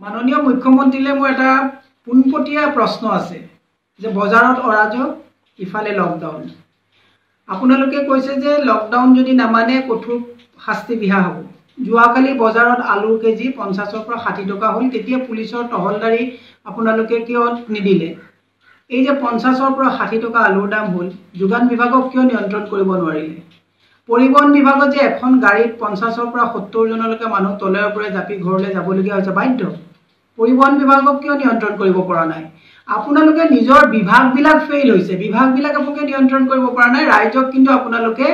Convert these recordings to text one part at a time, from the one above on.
মাননীয় মুখ্যমন্ত্ৰীলে মোৰ এটা পোনপটীয়া প্ৰশ্ন আছে যে বজাৰত অৰাজক ইফালে লকডাউন আপোনালোকে কৈছে যে লকডাউন যদি নামানে কঠোৰ শাস্তি বিহা হ'ব যোৱাকালি বজাৰত আলু কেজি 50 পৰা 60 টকা হ'ল তেতিয়া পুলিচৰ টহলদাৰী আপোনালোকে কিয় নিদিলে এই যে 50 পৰা 60 টকা আলুৰ দাম হ'ল যোগান বিভাগক কিয় নিয়ন্ত্ৰণ কৰিব নোৱাৰিলে পৰিবহন বিভাগত যে এখন গাড়ীত 50 পৰা 70 জনলৈকে মানুহ তলেৰ পৰা জাপি ঘৰলৈ যাবলগীয়া হৈছে বাধ্য পৰিবহন বিভাগক কিয় নিয়ন্ত্ৰণ কৰিব পৰা নাই আপোনালোকে নিজৰ বিভাগবিলাক ফেইল হৈছে বিভাগবিলাক আপোনালোকে নিয়ন্ত্ৰণ কৰিব পৰা নাই ৰাজ্যক কিন্তু আপোনালোকে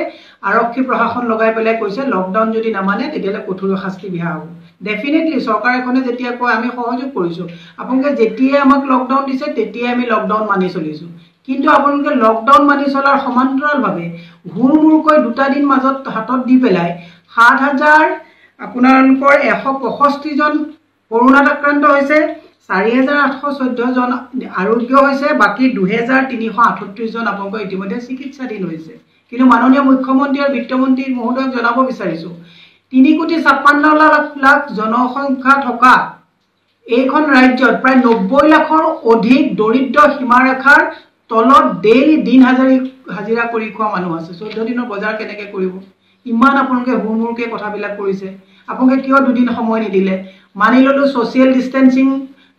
আৰক্ষী প্ৰশাসন লগাই পেলাই কৈছে লকডাউন যদি নামানে তেতিয়ালে কঠোৰ শাস্তি বিহা হ'ব ডেফিনেটলি সৰকাৰ এখনে যেতিয়া কয় আমি সহযোগ কৰিছো আপোনালোকে যেতিয়া আমাক লকডাউন দিছে তেতিয়া আমি লকডাউন মানি চলিছো কিন্তু আপোনালোকে লকডাউন মানি চলাৰ সমান্তৰালভাৱে হুৰমুৰকৈ দুটা দিন মাজত হাতত দি পেলাই ৭০০০ আপোনালোকৰ ১৬৫ জন কৰোনাত আক্ৰান্ত হৈছে ৪৮১৪ জন আৰোগ্য হৈছে বাকি ২৩৩৩ জন আপোনালোকৰ ইতিমধ্যে চিকিৎসাধীন হৈছে কিন্তু মাননীয় মুখ্যমন্ত্ৰী আৰু বিত্তমন্ত্ৰী মহোদয়ক জনাব বিচাৰিছো ৩,৫৬ লাখ জনসংখ্যা থকা এইখন ৰাজ্যত প্ৰায় ৯০ লাখৰ অধিক দৰিদ্ৰ সীমাৰেখাৰ তলত ডেইলি দিন হাজিৰা কৰি খোৱা মানুহ আছে ১৪ দিনৰ বজাৰ কেনেকৈ কৰিব ইমান আপোনালোকে হুৰমুৰকৈ কথাবিলাক কৰিছে আপোনালোকে কিয় দুদিন সময় নিদিলে মানি ললো সোশিয়াল ডিস্টেন্সিং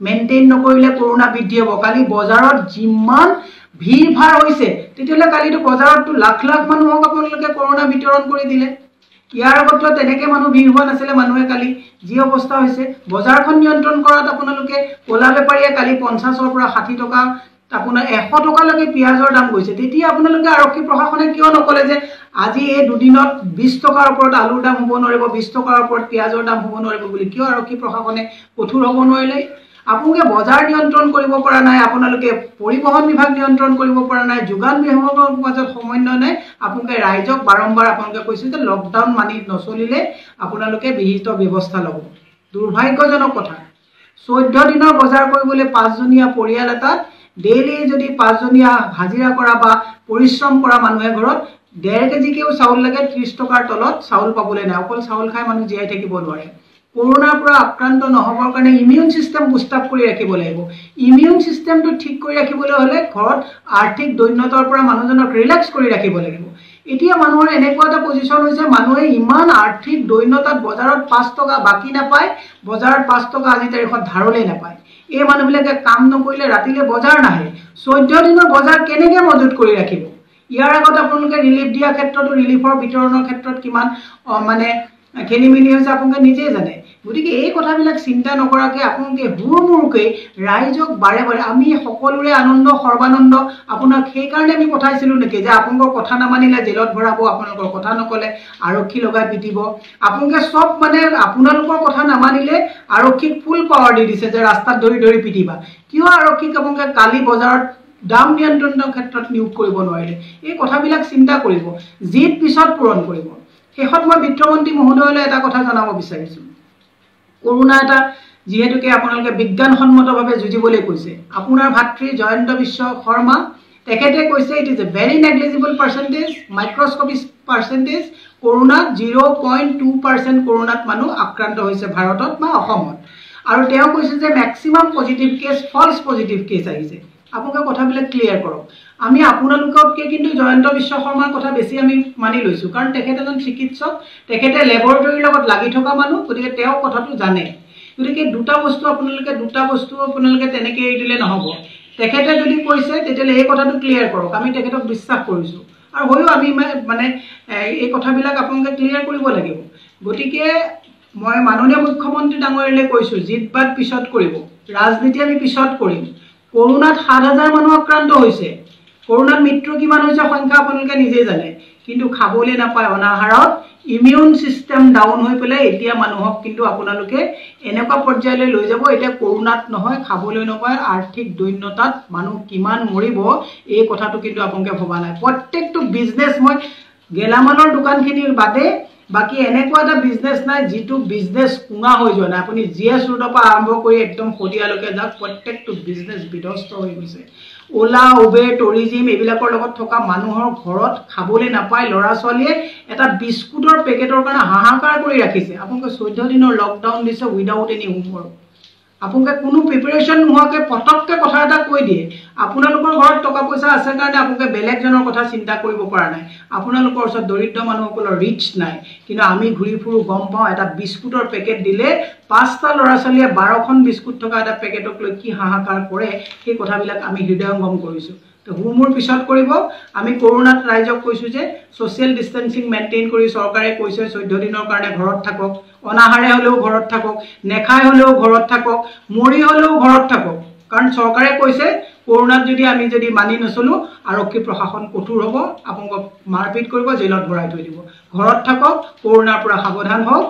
মেইনটেইন নকৰিলে কৰোনা বৃদ্ধি হ'ব কালি বজাৰত যিমান ভিৰ ভাৰ হৈছে তেতিয়ালে কালিটো বজাৰতটো লাখ লাখ মানুহক আপোনালোকে কৰোনা বিতৰণ কৰি দিলে ইয়াৰ আগতো তেনেকৈ মানুহ ভিৰ হোৱা নাছিলে মানুহে কালি যি অৱস্থা হৈছে বজাৰখন নিয়ন্ত্ৰণ কৰাত আপোনালোকে কোলা বেপাৰীয়ে কালি 50 পৰা 60 টকা আপোনাৰ 100 টকালৈকে পিয়াজৰ দাম গৈছে তেতিয়া আপোনালোকে আৰক্ষী প্ৰশাসনে কিয় নকলে যে আজি এই দুদিনত 20 টকাৰ ওপৰত আলুৰ দাম হ'ব নোৱাৰিব 20 টকাৰ ওপৰত পিয়াজৰ দাম হ'ব নোৱাৰিব বুলি কিয় আৰক্ষী প্ৰশাসনে কঠোৰ হ'ব নোৱাৰিলে আপোনালোকে বজাৰ নিয়ন্ত্ৰণ কৰিব পৰা নাই আপোনালোকে পৰিবহন বিভাগ নিয়ন্ত্ৰণ কৰিব পৰা নাই যোগান বিভাগৰ মাজত সমন্বয় নাই আপোনালোকে ৰাইজক বাৰম্বাৰ আপোনালোকে কৈছে যে লকডাউন মানি নচলিলে আপোনালোকে বিহিত ব্যৱস্থা ল'ব দুৰ্ভাগ্যজনক কথা 14 দিনৰ বজাৰ কৰিবলৈ 5 জনীয়া পৰিয়াল এটা ডেইলি যদি 5 জনীয়া হাজিৰা কৰা বা পৰিশ্ৰম কৰা মানুহে ঘৰত 1.5 কেজিকেও চাউল লাগে 30 টকাৰ তলত চাউল পাবলৈ নাই অকল চাউল খাই মানুহ জীয়াই থাকিব নোৱাৰে কৰোনাৰ পৰা আক্ৰান্ত নহবৰ কাৰণে ইমিউন সিস্টেম বুষ্ট আপ কৰি ৰাখিব লাগিব ইমিউন সিস্টেমটো ঠিক কৰি ৰাখিবলৈ হলে ঘৰত আৰ্থিক দৈন্যতাৰ পৰা মানুহজনক ৰিলেক্স কৰি ৰাখিব লাগিব এতিয়া মানুহৰ এনেকুৱা এটা পজিশন হৈছে মানুহে ইমান আৰ্থিক দৈন্যতাত বজাৰত 5 টকা বাকি নাপায় বজাৰত 5 টকা আজি তাৰিখত ধাৰলৈ নাপায় এই মানুহবিলাকে কাম নকৰিলে ৰাতিলে বজাৰ নাহে 14 দিনৰ বজাৰ কেনেকৈ মজুত কৰি ৰাখিব ইয়াৰ আগত আপোনালোকে ৰিলিফ দিয়া ক্ষেত্ৰত ৰিলিফৰ বিতৰণৰ ক্ষেত্ৰত কিমান মানে খেলি মেলি হৈছে আপোনালোকে নিজে জানে গতিকে এই কথাবিলাক চিন্তা নকৰাকে আপোনালোকে হুৰমুৰকৈ ৰাইজক বাৰে বাৰে আমি সকলোৰে আনন্দ সৰ্বানন্দ আপোনাক সেই কাৰণে আমি পঠাইছিলো নেকি যে আপোনালোকৰ কথা নামানিলে জেলত ভৰাব আপোনালোকৰ কথা নকলে আৰক্ষী লগাই পিটিব আপোনালোকে সব মানে আপোনালোকৰ কথা নামানিলে আৰক্ষীক ফুল পাৱাৰ দি দিছে যে ৰাস্তাত ধৰি ধৰি পিটিবা কিয় আৰক্ষীক আপোনালোকে কালি বজাৰত দাম নিয়ন্ত্ৰণৰ ক্ষেত্ৰত নিয়োগ কৰিব নোৱাৰিলে এই কথাবিলাক চিন্তা কৰিব জিত পিছত পূৰণ কৰিব শেষত মই বিত্তমন্ত্ৰী মহোদয়লৈ এটা কথা জনাব বিচাৰিছো কৰোনা এটা যেহেতুকে আপোনালোকে বিজ্ঞানসন্মতভাৱে যুঁজিবলৈ কৈছে আপোনাৰ ভাতৃ জয়ন্ত বিশ্ব শৰ্মা তেখেতে কৈছে it is a very negligible percentage microscopic percentage corona 0.2% কৰোনাত মানুহ আক্ৰান্ত হৈছে ভাৰতত বা অসমত আৰু তেওঁ কৈছে যে ম্যাক্সিমাম পজিটিভ কেছ ফলছ পজিটিভ কেছ আহিছে আপোনালোকে কথাবিলাক ক্লিয়াৰ কৰক আমি আপোনালোকতকৈ কিন্তু জয়ন্ত বিশ্ব শৰ্মাৰ কথা বেছি আমি মানি লৈছো কাৰণ তেখেত এজন চিকিৎসক তেখেতে লেবৰেটৰীৰ লগত লাগি থকা মানুহ গতিকে তেওঁ কথাটো জানে গতিকে দুটা বস্তু আপোনালোকে তেনেকৈ এৰি দিলে নহ'ব তেখেতে যদি কৈছে তেতিয়াহ'লে এই কথাটো ক্লিয়াৰ কৰক আমি তেখেতক বিশ্বাস কৰিছো আৰু হয়ও আমি মানে এই কথাবিলাক আপোনালোকে ক্লিয়াৰ কৰিব লাগিব গতিকে মই মাননীয় মুখ্যমন্ত্ৰী ডাঙৰীয়ালৈ কৈছো জিতবাদ পিছত কৰিব ৰাজনীতি আমি পিছত কৰিম কৰোনাত ৭০০০ মানুহ আক্ৰান্ত হৈছে কৰোনাত মৃত্যু কিমান হৈছে সংখ্যা আপোনালোকে নিজেই জানে কিন্তু খাবলৈ নাপায় অনাহাৰত ইমিউন সিস্টেম ডাউন হৈ পেলাই এতিয়া মানুহক কিন্তু আপোনালোকে এনেকুৱা পৰ্যায়লৈ লৈ যাব এতিয়া কৰোনাত নহয় খাবলৈ নাপায় আৰ্থিক দৈন্যতাত মানুহ কিমান মৰিব এই কথাটো কিন্তু আপোনালোকে ভবা নাই প্ৰত্যেকটো বিজনেছ মই গেলামালৰ দোকানখিনিৰ বাদে বাকি এনেকুৱা এটা বিজনেছ নাই যেটো বিজনেছ কুঙা হৈ যোৱা নাই আপুনি জিএছ ৰোডৰ পৰা আৰম্ভ কৰি একদম খদিয়ালৈকে যাওক প্ৰত্যেকটো বিজনেছ বিধ্বস্ত হৈ গৈছে ওলা উবেৰ টুৰিজিম এইবিলাকৰ লগত থকা মানুহৰ ঘৰত খাবলৈ নাপায় ল'ৰা ছোৱালীয়ে এটা বিস্কুটৰ পেকেটৰ কাৰণে হাহাকাৰ কৰি ৰাখিছে আপোনালোকে 14 দিনৰ লকডাউন দিছে উইদাউট এনি হোমৱৰ্ক আপোনালোকে কোনো প্ৰিপাৰেশ্যন নোহোৱাকৈ পটককৈ কথা এটা কৈ দিয়ে আপোনালোকৰ ঘৰত টকা পইচা আছে কাৰণে আপোনালোকে বেলেগজনৰ কথা চিন্তা কৰিব পৰা নাই আপোনালোকৰ ওচৰত দৰিদ্ৰ মানুহসকলৰ ৰিচ নাই কিন্তু আমি ঘূৰি ফুৰো গম পাওঁ এটা বিস্কুটৰ পেকেট দিলে 5টা ল'ৰা ছোৱালীয়ে 12খন বিস্কুট থকা এটা পেকেটক লৈ কি হাহাকাৰ কৰে সেই কথাবিলাক আমি হৃদয়ঙ্গম কৰিছোঁ তো হুমুৰ পিছত কৰিব আমি কৰোনাত ৰাইজক কৈছোঁ যে সোশ্যাল ডিস্টেন্সিং মেইনটেইন কৰি চৰকাৰে কৈছে 14 দিনৰ কাৰণে ঘৰত থাকক অনাহাৰে হলেও ঘৰত থাকক নেখাই হলেও ঘৰত থাকক মৰি হলেও ঘৰত থাকক কাৰণ চৰকাৰে কৈছে কৰোনাত যদি মানি নচলো আৰক্ষী প্ৰশাসন কঠোৰ হ'ব আপোনাক মাৰপিট কৰিব জেলত ভৰাই থৈ দিব ঘৰত থাকক কৰোনাৰ পৰা সাৱধান হওক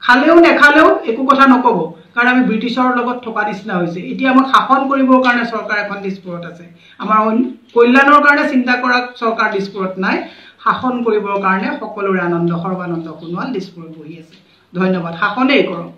খালেও নেখালেও একো কথা নকব কাৰণ আমি ব্ৰিটিছৰ লগত থকা নিচিনা হৈছে এতিয়া আমাক শাসন কৰিবৰ কাৰণে চৰকাৰ এখন দিস্পৰত আছে আমাৰ কল্যাণৰ কাৰণে চিন্তা কৰা চৰকাৰ দিস্পৰত নাই শাসন কৰিবৰ কাৰণে সকলোৰে আনন্দ সৰ্বানন্দ সোণোৱাল দিস্পৰত বহি আছে ধন্যবাদ শাসনেই কৰক